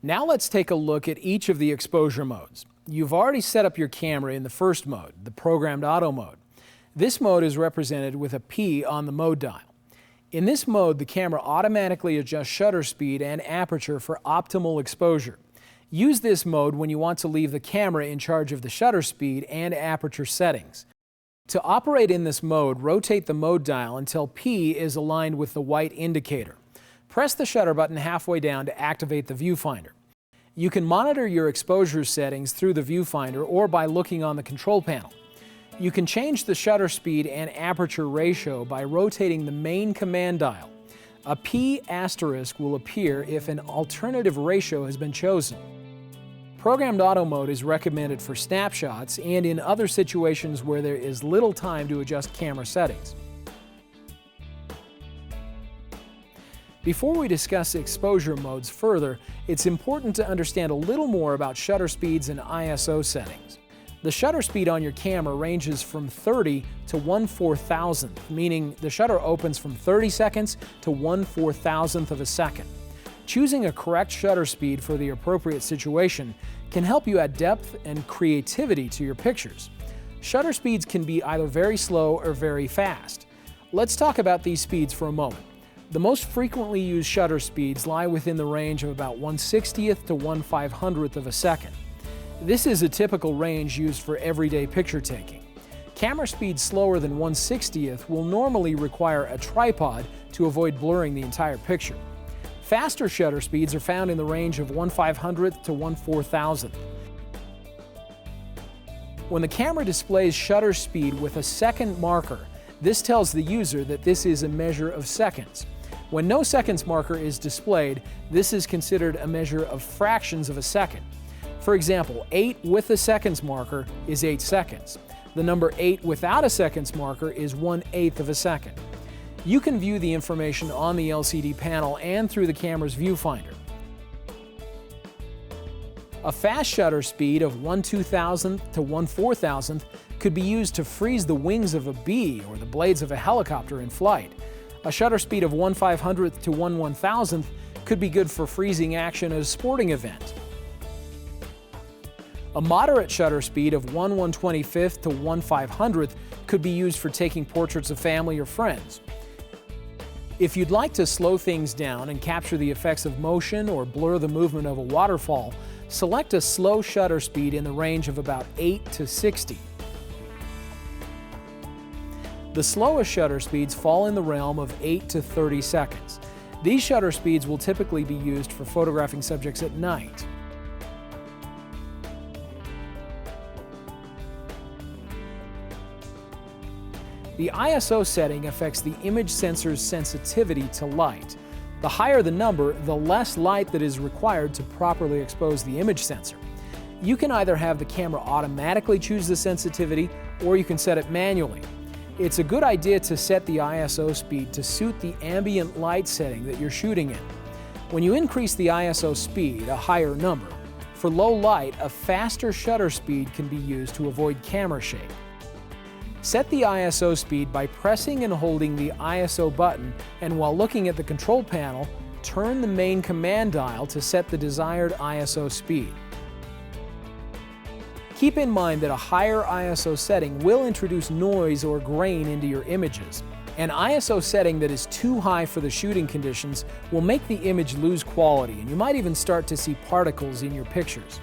Now let's take a look at each of the exposure modes. You've already set up your camera in the first mode, the programmed auto mode. This mode is represented with a P on the mode dial. In this mode, the camera automatically adjusts shutter speed and aperture for optimal exposure. Use this mode when you want to leave the camera in charge of the shutter speed and aperture settings. To operate in this mode, rotate the mode dial until P is aligned with the white indicator. Press the shutter button halfway down to activate the viewfinder. You can monitor your exposure settings through the viewfinder or by looking on the control panel. You can change the shutter speed and aperture ratio by rotating the main command dial. A P asterisk will appear if an alternative ratio has been chosen. Programmed auto mode is recommended for snapshots and in other situations where there is little time to adjust camera settings. Before we discuss exposure modes further, it's important to understand a little more about shutter speeds and ISO settings. The shutter speed on your camera ranges from 30 to 1/4000th, meaning the shutter opens from 30 seconds to 1/4000th of a second. Choosing a correct shutter speed for the appropriate situation can help you add depth and creativity to your pictures. Shutter speeds can be either very slow or very fast. Let's talk about these speeds for a moment. The most frequently used shutter speeds lie within the range of about 1/60th to 1/500th of a second. This is a typical range used for everyday picture taking. Camera speeds slower than 1/60th will normally require a tripod to avoid blurring the entire picture. Faster shutter speeds are found in the range of 1/500th to 1/4000th. When the camera displays shutter speed with a second marker, this tells the user that this is a measure of seconds. When no seconds marker is displayed, this is considered a measure of fractions of a second. For example, 8 with a seconds marker is 8 seconds. The number 8 without a seconds marker is 1/8 of a second. You can view the information on the LCD panel and through the camera's viewfinder. A fast shutter speed of 1/2000th to 1/4000th could be used to freeze the wings of a bee or the blades of a helicopter in flight. A shutter speed of 1/500th to 1/1000th could be good for freezing action at a sporting event. A moderate shutter speed of 1/125th to 1/500th could be used for taking portraits of family or friends. If you'd like to slow things down and capture the effects of motion or blur the movement of a waterfall, select a slow shutter speed in the range of about 8 to 60. The slowest shutter speeds fall in the realm of 8 to 30 seconds. These shutter speeds will typically be used for photographing subjects at night. The ISO setting affects the image sensor's sensitivity to light. The higher the number, the less light that is required to properly expose the image sensor. You can either have the camera automatically choose the sensitivity, or you can set it manually. It's a good idea to set the ISO speed to suit the ambient light setting that you're shooting in. When you increase the ISO speed, a higher number, for low light, a faster shutter speed can be used to avoid camera shake. Set the ISO speed by pressing and holding the ISO button, and while looking at the control panel, turn the main command dial to set the desired ISO speed. Keep in mind that a higher ISO setting will introduce noise or grain into your images. An ISO setting that is too high for the shooting conditions will make the image lose quality, and you might even start to see particles in your pictures.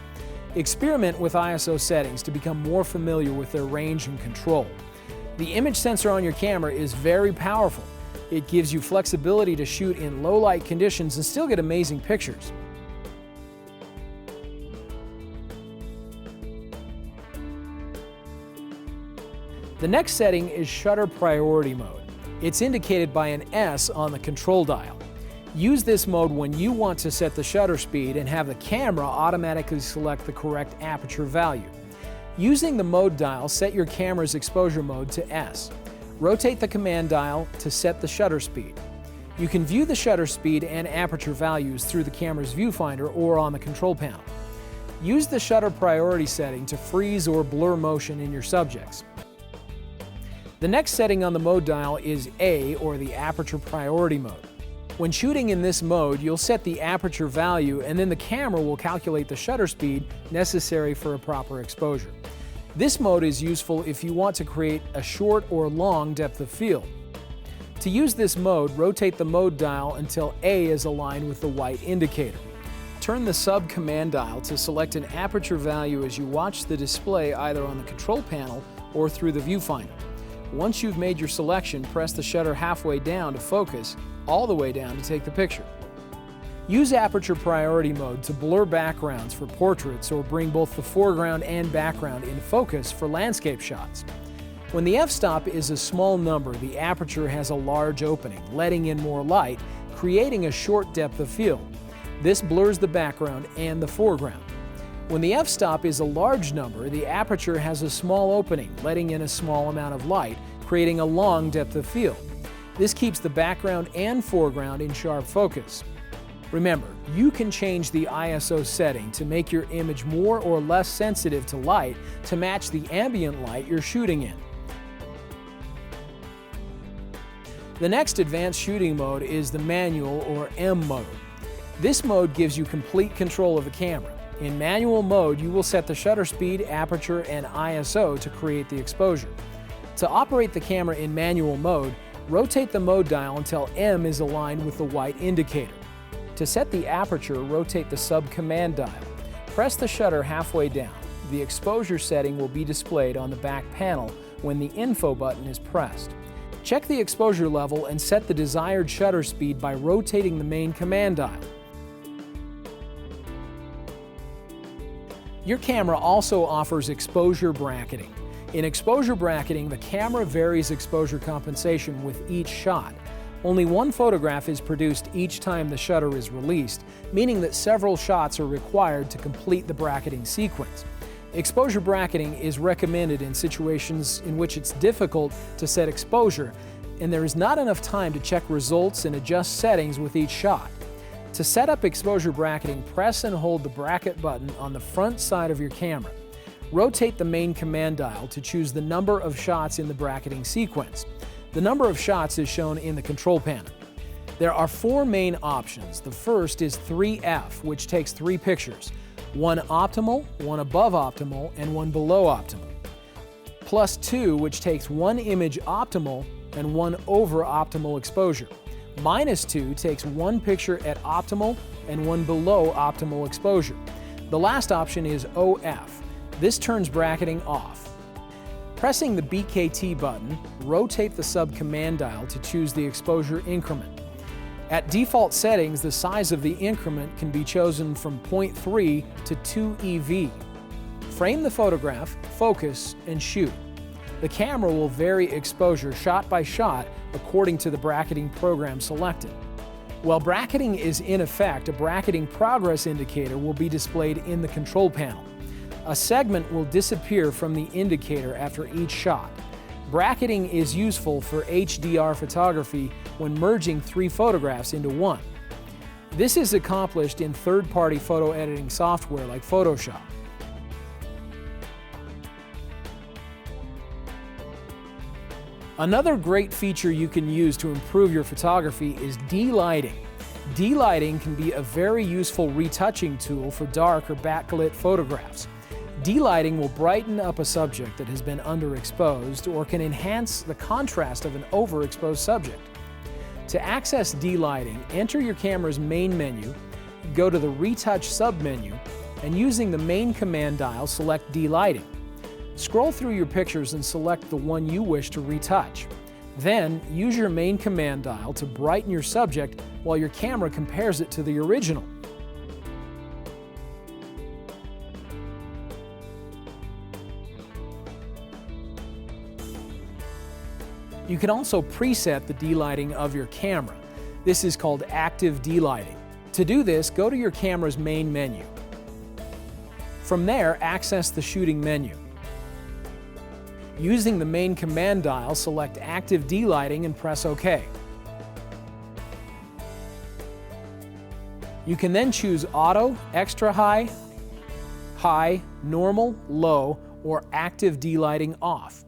Experiment with ISO settings to become more familiar with their range and control. The image sensor on your camera is very powerful. It gives you flexibility to shoot in low light conditions and still get amazing pictures. The next setting is shutter priority mode. It's indicated by an S on the control dial. Use this mode when you want to set the shutter speed and have the camera automatically select the correct aperture value. Using the mode dial, set your camera's exposure mode to S. Rotate the command dial to set the shutter speed. You can view the shutter speed and aperture values through the camera's viewfinder or on the control panel. Use the shutter priority setting to freeze or blur motion in your subjects. The next setting on the mode dial is A, or the aperture priority mode. When shooting in this mode, you'll set the aperture value and then the camera will calculate the shutter speed necessary for a proper exposure. This mode is useful if you want to create a short or long depth of field. To use this mode, rotate the mode dial until A is aligned with the white indicator. Turn the sub-command dial to select an aperture value as you watch the display either on the control panel or through the viewfinder. Once you've made your selection, press the shutter halfway down to focus, all the way down to take the picture. Use aperture priority mode to blur backgrounds for portraits or bring both the foreground and background into focus for landscape shots. When the f-stop is a small number, the aperture has a large opening, letting in more light, creating a short depth of field. This blurs the background and the foreground. When the f-stop is a large number, the aperture has a small opening, letting in a small amount of light, creating a long depth of field. This keeps the background and foreground in sharp focus. Remember, you can change the ISO setting to make your image more or less sensitive to light to match the ambient light you're shooting in. The next advanced shooting mode is the manual or M mode. This mode gives you complete control of the camera. In manual mode, you will set the shutter speed, aperture, and ISO to create the exposure. To operate the camera in manual mode, rotate the mode dial until M is aligned with the white indicator. To set the aperture, rotate the sub-command dial. Press the shutter halfway down. The exposure setting will be displayed on the back panel when the info button is pressed. Check the exposure level and set the desired shutter speed by rotating the main command dial. Your camera also offers exposure bracketing. In exposure bracketing, the camera varies exposure compensation with each shot. Only one photograph is produced each time the shutter is released, meaning that several shots are required to complete the bracketing sequence. Exposure bracketing is recommended in situations in which it's difficult to set exposure and there is not enough time to check results and adjust settings with each shot. To set up exposure bracketing, press and hold the bracket button on the front side of your camera. Rotate the main command dial to choose the number of shots in the bracketing sequence. The number of shots is shown in the control panel. There are 4 main options. The first is 3F, which takes 3 pictures, one optimal, one above optimal, and one below optimal. Plus 2, which takes 1 image optimal and 1 over optimal exposure. Minus 2 takes 1 picture at optimal and 1 below optimal exposure. The last option is OF. This turns bracketing off. Pressing the BKT button, rotate the sub-command dial to choose the exposure increment. At default settings, the size of the increment can be chosen from 0.3 to 2 EV. Frame the photograph, focus, and shoot. The camera will vary exposure shot by shot according to the bracketing program selected. While bracketing is in effect, a bracketing progress indicator will be displayed in the control panel. A segment will disappear from the indicator after each shot. Bracketing is useful for HDR photography when merging 3 photographs into one. This is accomplished in third-party photo editing software like Photoshop. Another great feature you can use to improve your photography is D-lighting. D-lighting can be a very useful retouching tool for dark or backlit photographs. D-lighting will brighten up a subject that has been underexposed or can enhance the contrast of an overexposed subject. To access D-lighting, enter your camera's main menu, go to the Retouch submenu, and using the main command dial, select D-lighting. Scroll through your pictures and select the one you wish to retouch. Then, use your main command dial to brighten your subject while your camera compares it to the original. You can also preset the D-lighting of your camera. This is called active D-lighting. To do this, go to your camera's main menu. From there, access the shooting menu. Using the main command dial, select active D-lighting and press OK. You can then choose auto, extra high, high, normal, low, or active D-lighting off.